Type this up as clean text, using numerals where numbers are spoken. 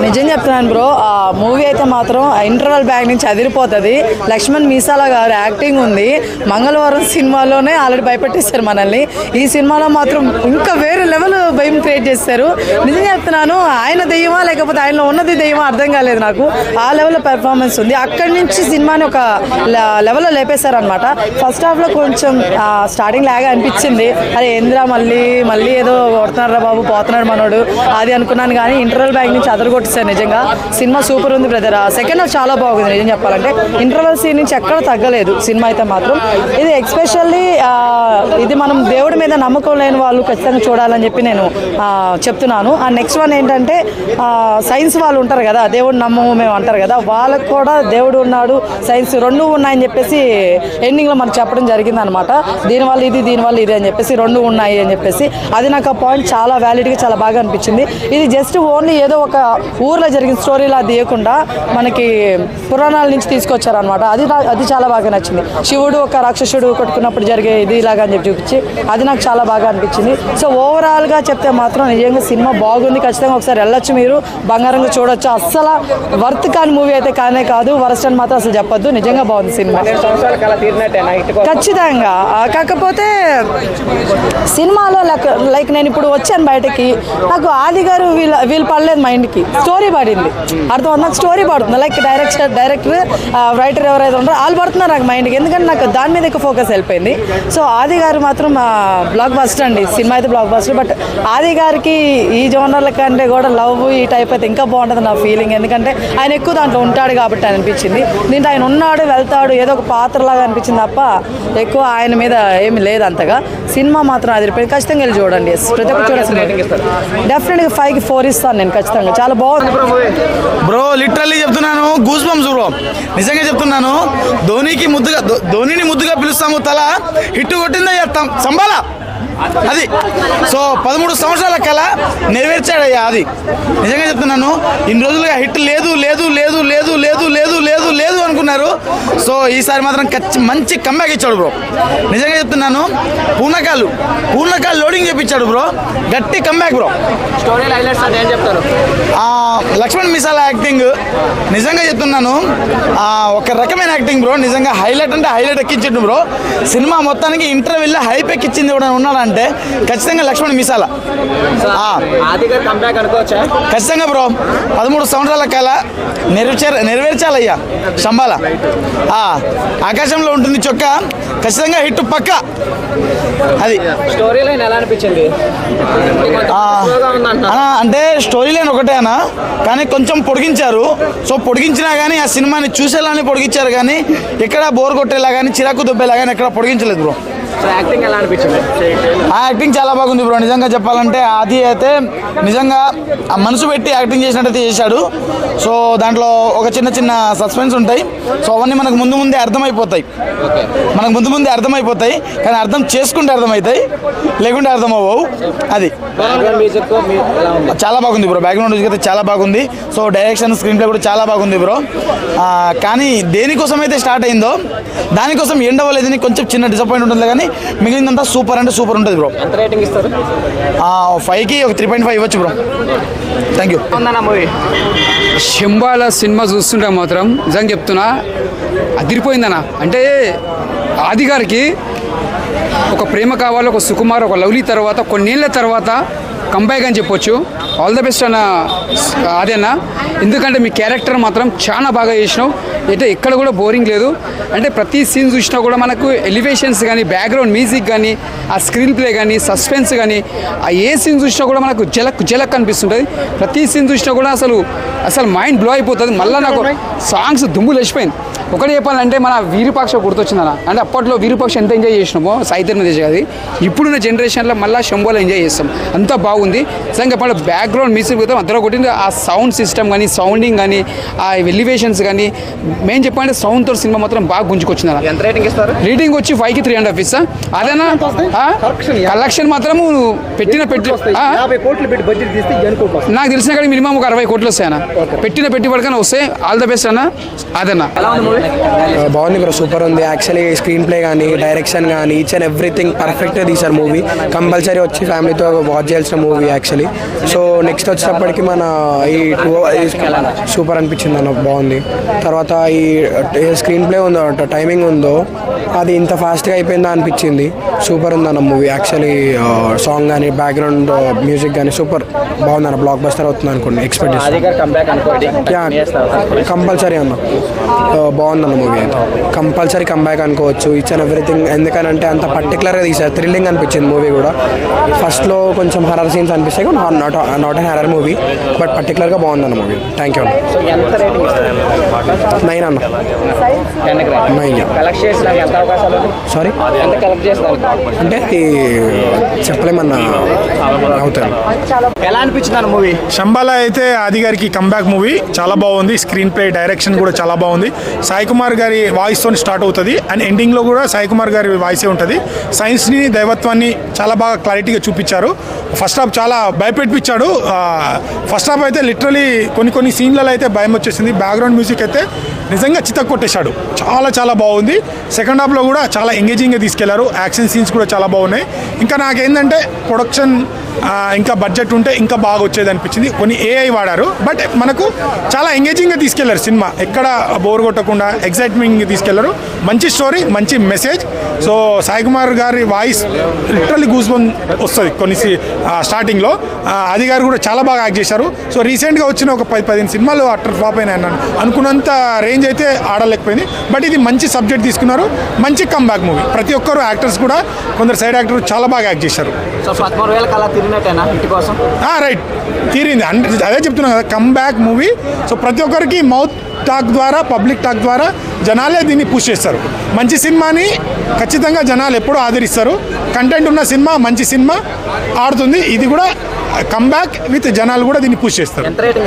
నిజం చెప్తున్నాను బ్రో, ఆ మూవీ అయితే మాత్రం ఇంటర్వల్ బ్యాక్ నుంచి అదిరిపోతుంది. లక్ష్మణ్ మీసాల గారు యాక్టింగ్ ఉంది. మంగళవారం సినిమాలోనే ఆల్రెడీ భయపెట్టేస్తారు మనల్ని. ఈ సినిమాలో మాత్రం ఇంకా వేరే లెవెల్ భయం క్రియేట్ చేస్తారు. నిజం చెప్తున్నాను, ఆయన దెయ్యమా లేకపోతే ఆయనలో ఉన్నది దెయ్యమా అర్థం కాలేదు నాకు. ఆ లెవెల్లో పెర్ఫార్మెన్స్ ఉంది. అక్కడి నుంచి సినిమాని ఒక లెవెల్లో లేపేశారు అనమాట. ఫస్ట్ హాఫ్లో కొంచెం స్టార్టింగ్ లాగా అనిపించింది. అరే ఏంద్రా మళ్ళీ ఏదో కొడుతున్నారా బాబు, పోతున్నాడు మనోడు అది అనుకున్నాను. కానీ ఇంటర్వల్ బ్యాక్ నుంచి అదరగొట్టేశారు. నిజంగా సినిమా సూపర్ ఉంది బ్రదర్. సెకండ్ హాఫ్ చాలా బాగుంది. నిజం చెప్పాలంటే ఇంటర్వల్ సీన్ నుంచి ఎక్కడ తగ్గలేదు సినిమా అయితే మాత్రం. ఇది ఎక్స్పెషల్లీ ఇది మనం దేవుడి మీద నమ్మకం లేని వాళ్ళు ఖచ్చితంగా చూడాలని చెప్పి నేను చెప్తున్నాను. నెక్స్ట్ వన్ ఏంటంటే సైన్స్ వాళ్ళు ఉంటారు కదా, దేవుడు నమ్మము మేము అంటారు కదా, వాళ్ళకు కూడా దేవుడు ఉన్నాడు సైన్స్ రెండు ఉన్నాయని చెప్పేసి ఎండింగ్లో మనకు చెప్పడం జరిగింది అనమాట. దీనివల్ల ఇది అని చెప్పేసి రెండు ఉన్నాయి అని చెప్పేసి అది నాకు ఆ పాయింట్ చాలా వ్యాలిడ్గా చాలా బాగా అనిపించింది. ఇది జస్ట్ ఓన్లీ ఏదో ఒక ఊర్లో జరిగిన స్టోరీలా తీయకుండా మనకి పురాణాల నుంచి తీసుకొచ్చారనమాట. అది చాలా బాగా నచ్చింది. శివుడు ఒక రాక్షసుడు కొట్టుకున్నప్పుడు జరిగే ఇది ఇలాగా అని చెప్పి చూపించి అది నాకు చాలా బాగా అనిపించింది. సో ఓవరాల్గా చెప్తే మాత్రం నిజంగా సినిమా బాగుంది. ఖచ్చితంగా ఒకసారి వెళ్ళొచ్చు, మీరు బంగారంగా చూడొచ్చు. అస్సలు వర్త్ కాని మూవీ అయితే కానే కాదు, వరస్ట్ అని మాత్రం అసలు చెప్పొద్దు. నిజంగా బాగుంది సినిమా ఖచ్చితంగా. కాకపోతే సినిమాలో లైక్ నేను ఇప్పుడు వచ్చాను బయటకి, నాకు ఆది గారు వీళ్ళు పడలేదు మైండ్కి, స్టోరీ పడింది. అర్థం నాకు స్టోరీ పడుతుంది. లైక్ డైరెక్టర్ రైటర్ ఎవరైతే ఉంటారో వాళ్ళు పడుతున్నారు నాకు మైండ్కి. ఎందుకంటే నాకు దాని మీద ఎక్కువ ఫోకస్ వెళ్ళిపోయింది. సో ఆది గారు మాత్రం బ్లాక్ బస్టర్ అండి. సినిమా అయితే బ్లాక్ బస్టర్. బట్ ఆది గారికి ఈ జోనర్ల కంటే కూడా లవ్ ఈ టైప్ అయితే ఇంకా బాగుంటుంది నా ఫీలింగ్. ఎందుకంటే ఆయన ఎక్కువ దాంట్లో ఉంటాడు కాబట్టి అనిపించింది. దీంట్లో ఆయన ఉన్నాడు వెళ్తాడు ఏదో ఒక పాత్రలాగా అనిపించింది తప్ప ఎక్కువ ఆయన మీద ఏమి లేదు అంతగా. సినిమా మాత్రం అదిరిపోయింది. ఖచ్చితంగా వెళ్ళి చూడండి. ప్రతి ఒక్కరు చూడాల్సింది. డెఫినెట్గా 5కి 4 ఇస్తాను నేను ఖచ్చితంగా. చాలా బాగుంది బ్రో. లిటరల్లీ చెప్తున్నాను, గూస్ బంప్స్ బ్రో. నిజంగా చెప్తున్నాను, ధోనిని ముద్దుగా పిలుస్తాము తల హిట్ కొట్టిందా సంబాలా అది. సో 13 సంవత్సరాల కళ నెరవేర్చాడయ్యా అది. నిజంగా చెప్తున్నాను, ఇన్ని రోజులుగా హిట్ లేదు లేదు లేదు లేదు లేదు లేదు లేదు లేదు అనుకున్నారు. సో ఈసారి మాత్రం మంచి కంబ్యాక్ ఇచ్చాడు బ్రో. నిజంగా చెప్తున్నాను, పూర్ణకాలు లోడింగ్ చేపించాడు బ్రో. గట్టి కంబ్యాక్ బ్రో. స్టోరీ హైలైట్స్ అంటే ఏం చెప్తారు? లక్ష్మణ్ మిసాల యాక్టింగ్ నిజంగా చెప్తున్నాను ఒక రకమైన యాక్టింగ్ బ్రో. నిజంగా హైలైట్ అంటే హైలైట్ ఎక్కించిండు బ్రో. సినిమా మొత్తానికి ఇంటర్వెల్ హైప్ ఎక్కించింది కూడా ఉన్నాడంటే ఖచ్చితంగా లక్ష్మణ్ మిసాల. ఖచ్చితంగా బ్రో. 13 సంవత్సరాల కళ నెరవేర్చాలయ్యా శంబాల. ఆకాశంలో ఉంటుంది చొక్క. ఖచ్చితంగా హిట్ పక్క అది. స్టోరీ లైన్ ఎలా అనిపించింది? అంటే స్టోరీ లైన్ ఒకటే అన్న, కానీ కొంచెం పొడిగించారు. సో పొడిగించినా కానీ ఆ సినిమాని చూసేలానే పొడిగించారు, కానీ ఎక్కడ బోర్ కొట్టేలా కానీ చిరాకు దుబ్బేలా కానీ ఎక్కడ పొడిగించలేదు బ్రో. యాక్టింగ్ ఎలా అనిపించింది? ఆ యాక్టింగ్ చాలా బాగుంది బ్రో. నిజంగా చెప్పాలంటే అది అయితే నిజంగా ఆ మనసు పెట్టి యాక్టింగ్ చేసినట్టయితే చేశాడు. సో దాంట్లో ఒక చిన్న సస్పెన్స్ ఉంటాయి. సో అవన్నీ మనకు ముందే అర్థమైపోతాయి. కానీ అర్థం చేసుకుంటే అర్థమవుతాయి, లేకుంటే అర్థం అవ్వవు. అది చాలా బాగుంది బ్రో. బ్యాక్గ్రౌండ్ మ్యూజిక్ అయితే చాలా బాగుంది. సో డైరెక్షన్ స్క్రీన్ ప్లే కూడా చాలా బాగుంది బ్రో. కానీ దేనికోసం అయితే స్టార్ట్ అయిందో దానికోసం ఎండ్ అవ్వలేదని కొంచెం చిన్న డిసప్పాయింట్ ఉంటుంది, కానీ మిగిలినంతా సూపర్ అంటే సూపర్ ఉంటుంది బ్రో. 5కి ఒక 3.5 ఇవ్వచ్చు bro. Thank you. Shambhala cinema చూస్తుంటే మాత్రం నిజంగా చెప్తున్నా అదిరిపోయిందన్న. అంటే ఆది గారికి ఒక ప్రేమ కావాలి, ఒక సుకుమార్, ఒక లవ్లీ తర్వాత కొన్నేళ్ల తర్వాత కంబ్యాక్ అని చెప్పొచ్చు. ఆల్ ద బెస్ట్ అన్న అదేనా. ఎందుకంటే మీ క్యారెక్టర్ మాత్రం చాలా బాగా చేసినావు. అయితే ఎక్కడ కూడా బోరింగ్ లేదు. అంటే ప్రతి సీన్ చూసినా కూడా మనకు ఎలివేషన్స్ కానీ, బ్యాక్గ్రౌండ్ మ్యూజిక్ కానీ, ఆ స్క్రీన్ ప్లే కానీ, సస్పెన్స్ కానీ, ఆ ఏ సీన్ చూసినా కూడా మనకు జలక్ అనిపిస్తుంటుంది. ప్రతి సీన్ చూసినా కూడా అసలు మైండ్ బ్లో అయిపోతుంది. మళ్ళీ నాకు సాంగ్స్ దుమ్ములు లేచిపోయింది. ఒకటి చెప్పాలంటే మన వీరూపాక్ష గుర్తొచ్చిందన్న. అంటే అప్పట్లో వీరూపాక్ష ఎంత ఎంజాయ్ చేసినామో సాయిధర్మ తేజ్ అది, ఇప్పుడున్న జనరేషన్లో మళ్ళీ శంభోలో ఎంజాయ్ చేస్తాం. అంతా బాగుంది. నిజంగా చెప్పాలి, బ్యాక్గ్రౌండ్ మ్యూజిక్ పోతే అందరూ కొట్టింది. ఆ సౌండ్ సిస్టమ్ కానీ, సౌండింగ్ కానీ, ఆ ఎలివేషన్స్ కానీ, మేము చెప్పాలంటే సౌండ్తో సినిమా మాత్రం బాగా గుంజుకొచ్చిందన్న. ఎంత రేటింగ్ ఇస్తారు? రేటింగ్ వచ్చి 5కి 3.5 ఇస్తా. అదేనా కలెక్షన్ మాత్రం నాకు తెలిసిన కానీ మినిమం ఒక 60 కోట్లు వస్తాయన్న. పెట్టిన పెట్టుబడికైనా వస్తాయి. ఆల్ ద బెస్ట్ అన్న. అదన్నా మూవీ? బాగుంది బ్రో, సూపర్ ఉంది. యాక్చువల్లీ స్క్రీన్ ప్లే కానీ డైరెక్షన్ కానీ ఈచ్ అండ్ ఎవ్రీథింగ్ పర్ఫెక్ట్గా తీశారు మూవీ. కంపల్సరీ వచ్చి ఫ్యామిలీతో వాచ్ చేయాల్సిన మూవీ యాక్చువల్లీ. సో నెక్స్ట్ వచ్చేటప్పటికి మన ఈ సూపర్ అనిపించింది అన్న, బాగుంది. తర్వాత ఈ స్క్రీన్ ప్లే ఉందో టైమింగ్ ఉందో అది ఇంత ఫాస్ట్గా అయిపోయిందా అనిపించింది. సూపర్ ఉందన్న మూవీ యాక్చువల్లీ. సాంగ్ కానీ బ్యాక్గ్రౌండ్ మ్యూజిక్ కానీ సూపర్ బాగుందన్న. బ్లాక్ బస్టర్ అవుతుంది అనుకోండి, ఎక్స్పెక్ట్ చేస్తాను. అధికార్ కంబ్యాక్ అనుకోండి. కంపల్సరీ అన్న, బాగుందన్న మూవీ అయితే కంపల్సరీ కంబ్యాక్ అనుకోవచ్చు. Each and everything. ఎందుకనంటే అంత పర్టికులర్గా తీసారు, థ్రిల్లింగ్ అనిపించింది మూవీ కూడా. ఫస్ట్లో కొంచెం హర్రర్ సీన్స్ అనిపిస్తాయి, not an horror movie, but పర్టికులర్గా బాగుందన్న మూవీ. థ్యాంక్ యూ అన్న. సో ఎంత రేటింగ్ ఇస్తారు? 9 అన్న. 9. కలెక్ట్ చేసడానికి ఎంత అవకాశాలు ఉన్నాయి? సారీ, ఎంత కలెక్ట్ చేస్తారు అంటే చెప్పలేమన్నా అవుతారు. ఎలా అనిపించింది మూవీ? శంబాలా అయితే ఆది గారికి కంబ్యాక్ మూవీ చాలా బాగుంది. స్క్రీన్ ప్లే డైరెక్షన్ కూడా చాలా బాగుంది. సాయి కుమార్ గారి వాయిస్తో స్టార్ట్ అవుతుంది అండ్ ఎండింగ్లో కూడా సాయి కుమార్ గారి వాయిసే ఉంటుంది. సైన్స్ని దైవత్వాన్ని చాలా బాగా క్లారిటీగా చూపించారు. ఫస్ట్ హాఫ్ చాలా భయపెట్టించాడు. ఫస్ట్ హాఫ్ అయితే లిటరలీ కొన్ని సీన్లలో అయితే భయం వచ్చేసింది. బ్యాక్గ్రౌండ్ మ్యూజిక్ అయితే నిజంగా చితక్ కొట్టేశాడు. చాలా బాగుంది. సెకండ్ హాఫ్లో కూడా చాలా ఎంగేజింగ్గా తీసుకెళ్లారు. యాక్షన్ సీన్స్ కూడా చాలా బాగున్నాయి. ఇంకా నాకేంటంటే ప్రొడక్షన్ ఇంకా బడ్జెట్ ఉంటే ఇంకా బాగా వచ్చేది అనిపించింది. కొన్ని ఏఐ వాడారు, బట్ మనకు చాలా ఎంగేజింగ్గా తీసుకెళ్లారు సినిమా. ఎక్కడ బోర్ కొట్టకుండా ఎగ్జైట్మెంట్ తీసుకెళ్లారు. మంచి స్టోరీ, మంచి మెసేజ్. సో సాయి కుమార్ గారి వాయిస్ లిటరల్లీ గూస్ బంప్ వస్తుంది కొన్ని స్టార్టింగ్లో. అది గారు కూడా చాలా బాగా యాక్ట్ చేశారు. సో రీసెంట్గా వచ్చిన ఒక 10-15 సినిమాలు అట్టర్ ఫ్లాప్ అయినా అనుకున్నంత రేంజ్ అయితే ఆడలేకపోయింది. బట్ ఇది మంచి సబ్జెక్ట్ తీసుకున్నారు, మంచి కంబ్యాక్ మూవీ. ప్రతి ఒక్కరు యాక్టర్స్ కూడా కొందరు సైడ్ యాక్టర్ చాలా బాగా యాక్ట్ చేశారు. సో 13,000 కల్లా తిరిగినట్టేనా ఇంటి కోసం? రైట్, తీరింది. అదే చెప్తున్నాను కదా, కంబ్యాక్ మూవీ. సో ప్రతి ఒక్కరికి మౌత్ టాక్ ద్వారా, పబ్లిక్ టాక్ ద్వారా జనాలే దీన్ని పుష్ చేస్తారు. మంచి సినిమాని ఖచ్చితంగా జనాలు ఎప్పుడూ ఆదరిస్తారు. కంటెంట్ ఉన్న సినిమా, మంచి సినిమా ఆడుతుంది. ఇది కూడా కంబ్యాక్ విత్ జనాలు కూడా దీన్ని పుష్ చేస్తారు. ఎంత రేటింగ్